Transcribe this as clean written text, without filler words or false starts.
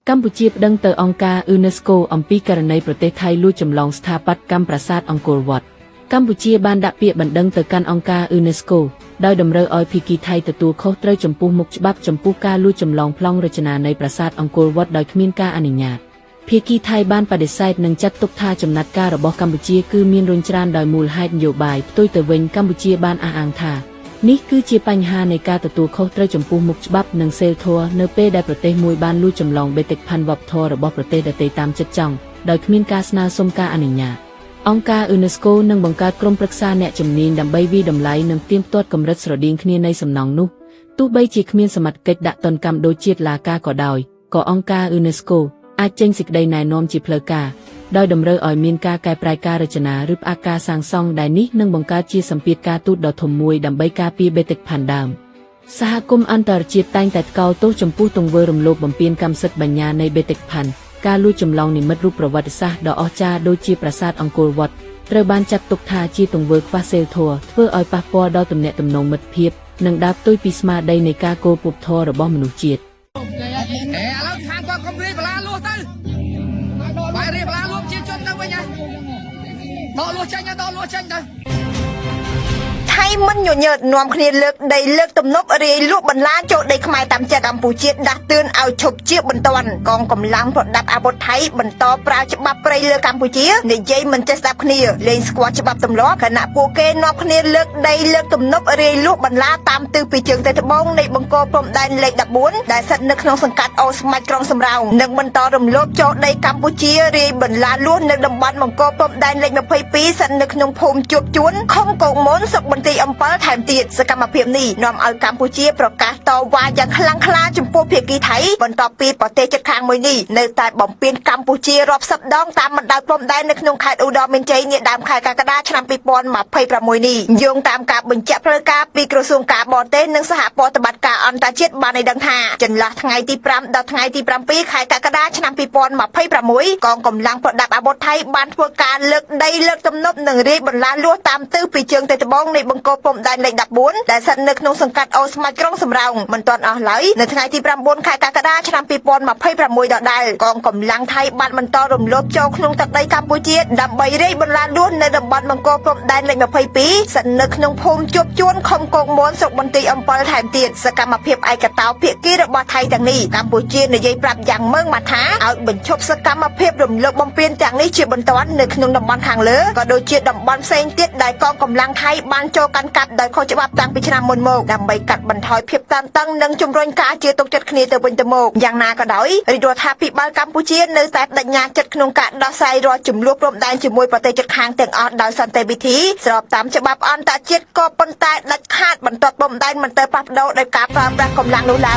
កម្ពុជាប្តឹងទៅអង្គការ UNESCO អំពីករណីប្រទេសថៃលួចចម្លងស្ថាបត្យកម្មប្រាសាទអង្គរវត្តកម្ពុជាបានដាក់ពាក្យបណ្តឹងទៅកាន់អង្គការ UNESCO ដោយតម្រូវឲ្យភាគីថៃទទួលខុសត្រូវចំពោះមុខច្បាប់ចំពោះការលួចចម្លងប្លង់រចនានៃប្រាសាទអង្គរវត្តដោយគ្មានការអនុញ្ញាតភាគីថៃបានបដិសេធនិងចាត់ទុកថាចំណាត់ការរបស់កម្ពុជាគឺមានរុញច្រានដោយមូលហេតុនយោបាយផ្ទុយទៅវិញកម្ពុជាបានអះអាងថានេះគឺជាបញ្ហានៃការទទួលខុសត្រូវចំពោះមុខច្បាប់និងសីលធម៌នៅពេលដែលប្រទេសមួយបានលួចចម្លងបេតិកភណ្ឌវប្បធម៌របស់ប្រទេសដទៃតាមចិត្តចង់ដោយគ្មានការស្នើសុំការអនុញ្ញាតអង្គការ UNESCO នឹងបង្កើតក្រុមប្រឹក្សាអ្នកជំនាញដើម្បីវិតម្លៃនិងផ្ទៀងផ្ទាត់កម្រិតស្រដៀងគ្នានៃសំណង់នោះទោះបីជាគ្មានសមត្ថកិច្ចដាក់ទណ្ឌកម្មដូចជាតុលាការក៏ដោយក៏អង្គការ UNESCO អាចចេញសេចក្តីណែនាំជាផ្លូវការដោយតម្រូវឲ្យមានការកែប្រែការរចនាឬផ្អាកការសាងសង់ដែលនេះនឹងបង្កើតជាសម្ពាធការទូតដ៏ធំមួយដើម្បីការពារបេតិកភណ្ឌដើមសហគមន៍អន្តរជាតិតែងតែថ្កោលទោសចំពោះទង្វើរំលោភបំពានកម្មសិទ្ធិបញ្ញានៃបេតិកភណ្ឌការលួចចម្លងនិមិត្តរូបប្រវត្តិសាស្ត្រដ៏អស្ចារ្យដូចជាប្រាសាទអង្គរវត្តត្រូវបានចាត់ទុកថាជាទង្វើខ្វះសីលធម៌ធ្វើឲ្យប៉ះពាល់ដល់ទំនាក់ទំនងមិត្តភាពនិងដើរផ្ទុយពីស្មារតីនៃការគោរពវប្បធម៌របស់មនុស្សជាតិឥឡូវខាងគាត់កុំរៀបបលាលួសទៅបាយរៀបបលាលួសជាជនទៅវិញហើយដកលួសចេញទៅថៃមិនញញើតនាំគ្នាលើកដីលើកទំនប់រាយលក់បន្លាចូលដីខ្មែរតាមចិត្តកម្ពុជាដាស់តឿនឲ្យឈប់ជាបន្ទាន់កងកម្លាំងប្រដាប់អាវុធថៃបន្តប្រើច្បាប់ព្រៃលើកម្ពុជានិយាយមិនចេះស្ដាប់គ្នាលេងស្គាល់ច្បាប់ទម្លាប់ខណៈពួកគេនាំគ្នាលើកដីលើកទំនប់រាយលក់បន្លាតាមទិសពីជើងទៅត្បូងនៃបង្គោលព្រំដែនលេខ14ដែលស្ថិតនៅក្នុងសង្កាត់អូស្មាច់ក្រុងសំរោងនិងបន្តរំលោភចូលដីកម្ពុជារាយបន្លាលួសនៅតំបន់បង្គោលព្រំដែនលេខ22ស្ថិតនៅក្នុងភូមិជួបជួនខុំកោកមុនស្រុកបន្ទាយអំពិលថែមទៀតសកម្មភាពនេះនាំឲ្យកម្ពុជាប្រកាសតវ៉ាយ៉ាងខ្លាំងក្លាចំពោះភាគីថៃបន្ទាប់ពីប្រទេសជិតខាងមួយនេះនៅតែបំពេញកម្ពុជារាប់សិបដងតាមបណ្ដោយព្រំដែននៅក្នុងខេត្តឧត្តរមានជ័យនាដើមខែកក្កដាឆ្នាំ2026នេះយោងតាមការបញ្ជាក់ផ្លូវការពីក្រសួងការបរទេសនិងសហប្រតិបត្តិការអន្តរជាតិបានឲ្យដឹងថាចន្លោះថ្ងៃទី5ដល់ថ្ងៃទី7ខែកក្កដាឆ្នាំ2026កងកម្លាំងប្រដាប់អាវុធថៃបានធ្វើការលើកដីលើកទំនប់និងរាយបន្លាលួសតាមទិសពីជើងទៅត្បូងនៃបង្គោលព្រំដែនលេខ14ដែលស្ថិតនៅក្នុងសង្កាត់អូស្មាច់ក្រុងសំរោងមិនទាន់អស់ឡើយនៅថ្ងៃទី9ខែកក្កដាឆ្នាំ2026ដដែលកងកម្លាំងថៃបានបន្តរំលោភចូលក្នុងទឹកដីកម្ពុជាដើម្បីរាយបន្លាលួសនៅតំបន់បង្គោលព្រំដែនលេខ22ស្ថិតនៅក្នុងភូមិជួបជួនខុំកោកមួនស្រុកបន្ទាយអំពិលថែមទៀតសកម្មភាពឯកតោភាគីរបស់ថៃទាំងនេះកម្ពុជានិយាយប្រាប់យ៉ាងម៉ឺងម៉ាត់ថាឲ្យបញ្ឈប់សកម្មភាពរំលោភបំពានទាំងនេះជាបន្ទាន់នៅក្នុងតំបន់ខាងលើក៏ដូចជាតំបន់ផ្សេងទៀតដែលកងកម្លាំងថៃបានចូលកាន់កាប់ដោយខុសច្បាប់តាំងពីឆ្នាំមុនមកដើម្បីកាត់បន្ថយភាពតានតឹងនិងជំរុញការជឿទុកចិត្តគ្នាទៅវិញទៅមកយ៉ាងណាក៏ដោយរាជរដ្ឋាភិបាលកម្ពុជានៅតែបដិញ្ញាចិត្តក្នុងការដោះស្រាយរាល់ចំនួនព្រំដែនជាមួយប្រទេសជិតខាងទាំងអស់ដោយសន្តិវិធីស្របតាមច្បាប់អន្តរជាតិក៏ប៉ុន្តែដាច់ខាតបន្ទាត់ព្រំដែនមិនទៅផ្លាស់ប្ដូរដោយការប្រើប្រាស់កម្លាំងនោះឡើយ